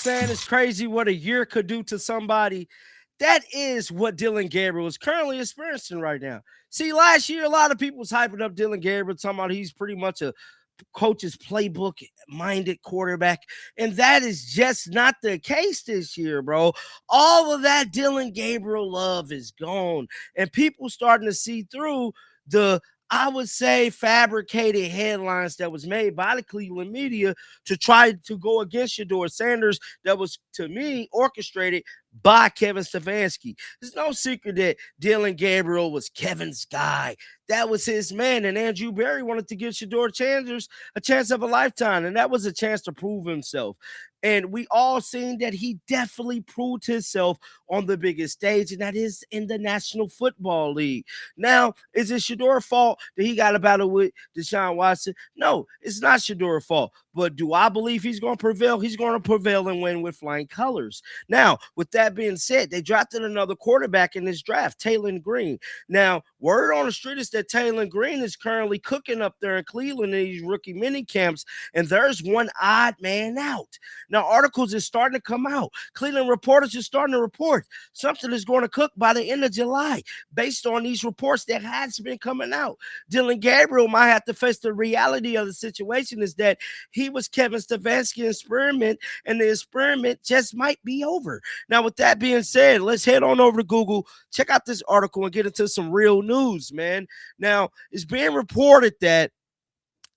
man, it's crazy what a year could do to somebody. That is what Dillon Gabriel is currently experiencing right now. See, last year, a lot of people was hyping up Dillon Gabriel, talking about he's pretty much a coach's playbook minded quarterback. And that is just not the case this year, bro. All of that Dillon Gabriel love is gone. And people starting to see through the, I would say, fabricated headlines that was made by the Cleveland media to try to go against Shedeur Sanders that was, to me, orchestrated by Kevin Stefanski. There's no secret that Dillon Gabriel was Kevin's guy. That was his man. And Andrew Berry wanted to give Shedeur Sanders a chance of a lifetime. And that was a chance to prove himself. And we all seen that he definitely proved himself on the biggest stage, and that is in the National Football League. Now, is it Shedeur's fault that he got a battle with Deshaun Watson? No, it's not Shedeur's fault. But do I believe he's going to prevail? He's going to prevail and win with flying colors. Now, with that being said, they drafted another quarterback in this draft, Taylor Green. Now, word on the street is that Taylor Green is currently cooking up there in Cleveland in these rookie mini camps, and there's one odd man out. Now, articles are starting to come out. Cleveland reporters are starting to report something is going to cook by the end of July based on these reports that has been coming out. Dillon Gabriel might have to face the reality of the situation is that he was Kevin Stefanski's experiment, and the experiment just might be over. Now, with that being said, let's head on over to Google, check out this article, and get into some real news, man. Now, it's being reported that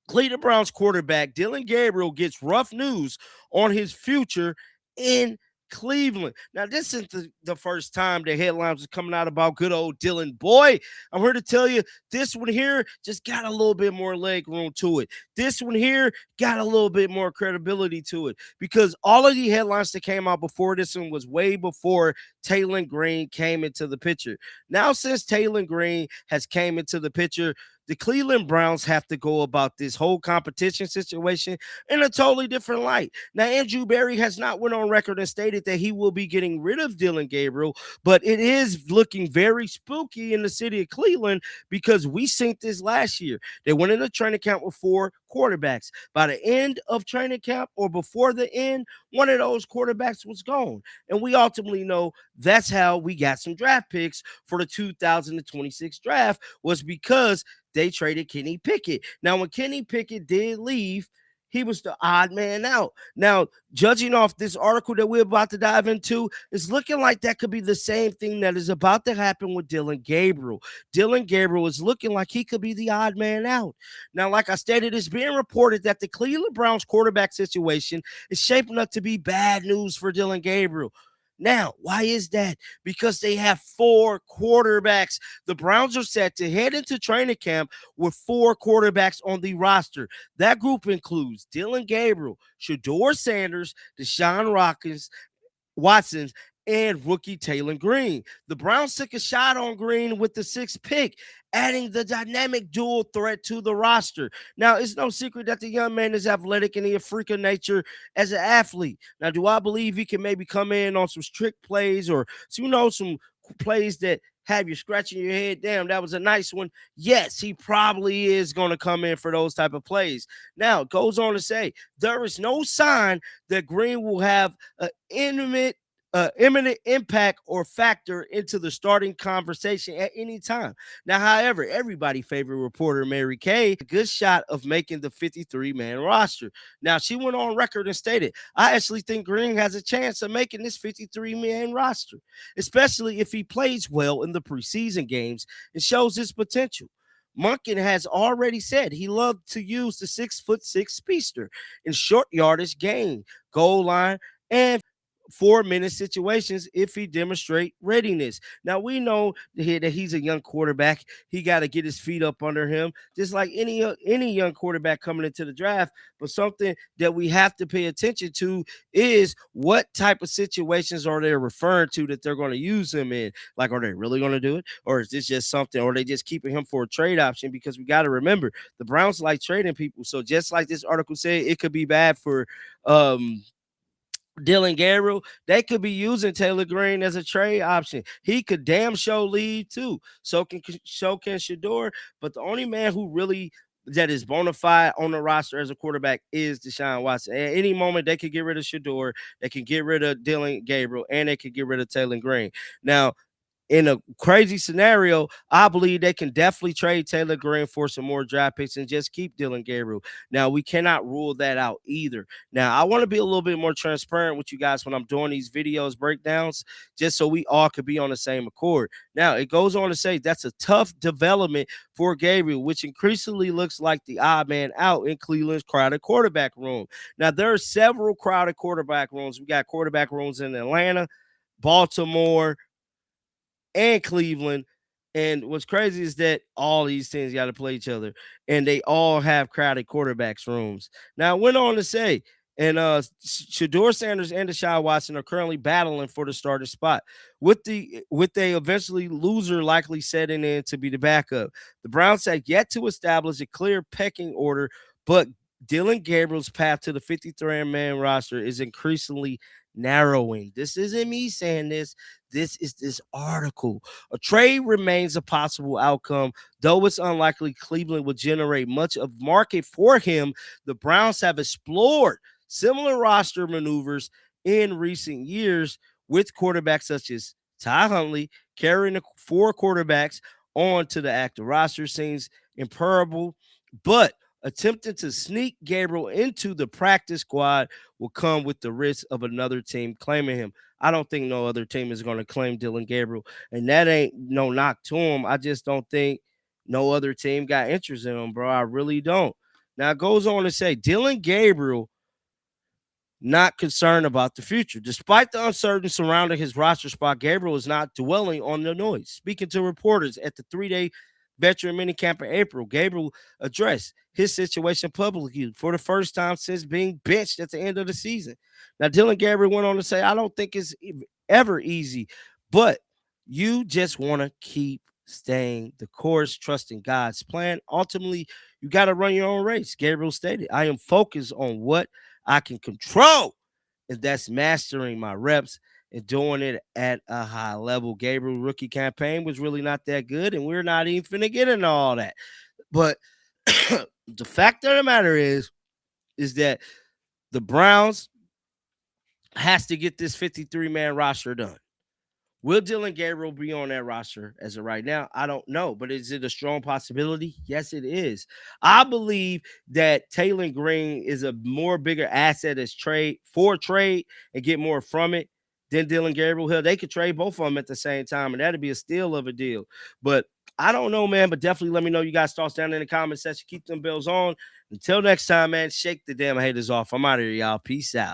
Cleveland Browns quarterback Dillon Gabriel gets rough news on his future in Cleveland. Now, this isn't the first time the headlines are coming out about good old Dillon. Boy, I'm here to tell you, this one here just got a little bit more leg room to it. This one here got a little bit more credibility to it because all of the headlines that came out before this one was way before Taylor Green came into the picture. Now, since Taylor Green has came into the picture, the Cleveland Browns have to go about this whole competition situation in a totally different light. Now, Andrew Berry has not went on record and stated that he will be getting rid of Dillon Gabriel, but it is looking very spooky in the city of Cleveland because we seen this last year. They went into training camp with 4 quarterbacks. By the end of training camp or before the end, one of those quarterbacks was gone. And we ultimately know that's how we got some draft picks for the 2026 draft was because they traded Kenny Pickett. Now, when Kenny Pickett did leave, he was the odd man out. Now, judging off this article that we're about to dive into, it's looking like that could be the same thing that is about to happen with Dillon Gabriel. Dillon Gabriel is looking like he could be the odd man out. Now, like I stated, it's being reported that the Cleveland Browns quarterback situation is shaping up to be bad news for Dillon Gabriel. Now, why is that? Because they have 4 quarterbacks. The Browns are set to head into training camp with 4 quarterbacks on the roster. That group includes Dillon Gabriel, Shedeur Sanders, Deshaun Watson, and rookie Taylor Green. The Browns took a shot on Green with the 6th pick, adding the dynamic dual threat to the roster. Now, it's no secret that the young man is athletic and he a freak of nature as an athlete. Now, do I believe he can maybe come in on some strict plays or, some plays that have you scratching your head? Damn, that was a nice one. Yes, he probably is going to come in for those type of plays. Now, it goes on to say, there is no sign that Green will have an imminent impact or factor into the starting conversation at any time. Now, however, everybody's favorite reporter, Mary Kay, a good shot of making the 53-man roster. Now, she went on record and stated, I actually think Green has a chance of making this 53-man roster, especially if he plays well in the preseason games and shows his potential. Monken has already said he loved to use the 6'6" speedster in short yardage game, goal line, and 4-minute situations if he demonstrate readiness. Now, we know that he's a young quarterback. He got to get his feet up under him, just like any young quarterback coming into the draft. But something that we have to pay attention to is what type of situations are they referring to that they're going to use him in? Like, are they really going to do it? Or is this just something, or are they just keeping him for a trade option? Because we got to remember, the Browns like trading people. So just like this article said, it could be bad for Dillon Gabriel. They could be using Taylor Green as a trade option. He could damn show leave too. So can Shedeur. But the only man who really that is bona fide on the roster as a quarterback is Deshaun Watson. At any moment, they could get rid of Shador, they can get rid of Dillon Gabriel, and they could get rid of Taylor Green. Now, in a crazy scenario, I believe they can definitely trade Taylor Green for some more draft picks and just keep Dillon Gabriel. Now, we cannot rule that out either. Now, I want to be a little bit more transparent with you guys when I'm doing these videos breakdowns, just so we all could be on the same accord. Now, it goes on to say that's a tough development for Gabriel, which increasingly looks like the odd man out in Cleveland's crowded quarterback room. Now, there are several crowded quarterback rooms. We got quarterback rooms in Atlanta, Baltimore, and Cleveland. And what's crazy is that all these teams got to play each other, and they all have crowded quarterbacks rooms. Now, it went on to say, and Shador Sanders and Deshaun Watson are currently battling for the starter spot, with a eventually loser likely setting in to be the backup. The Browns have yet to establish a clear pecking order, but Dillon Gabriel's path to the 53-man roster is increasingly narrowing. This isn't me saying this. This is this article. A trade remains a possible outcome, though it's unlikely Cleveland would generate much of market for him. The Browns have explored similar roster maneuvers in recent years with quarterbacks such as Ty Huntley carrying the 4 quarterbacks onto the active roster seems improbable, but attempting to sneak Gabriel into the practice squad will come with the risk of another team claiming him. I don't think no other team is going to claim Dillon Gabriel, and that ain't no knock to him. I just don't think no other team got interest in him, bro. I really don't. Now, it goes on to say Dillon Gabriel not concerned about the future. Despite the uncertainty surrounding his roster spot, Gabriel is not dwelling on the noise. Speaking to reporters at the 3-day veteran minicamp in April, Gabriel addressed his situation publicly for the first time since being benched at the end of the season. Now, Dillon Gabriel went on to say, I don't think it's ever easy, but you just want to keep staying the course, trusting God's plan. Ultimately, you got to run your own race. Gabriel stated, I am focused on what I can control, and that's mastering my reps and doing it at a high level. Gabriel rookie campaign was really not that good, and we're not even finna get into all that. But the fact of the matter is that the Browns has to get this 53-man roster done. Will Dillon Gabriel be on that roster as of right now? I don't know, but is it a strong possibility? Yes, it is. I believe that Taylor Green is a more bigger asset as trade and get more from it than Dillon Gabriel. Hell, they could trade both of them at the same time, and that'd be a steal of a deal. But I don't know, man. But definitely let me know you guys' thoughts down in the comment section. Keep them bells on. Until next time, man, shake the damn haters off. I'm out of here, y'all. Peace out.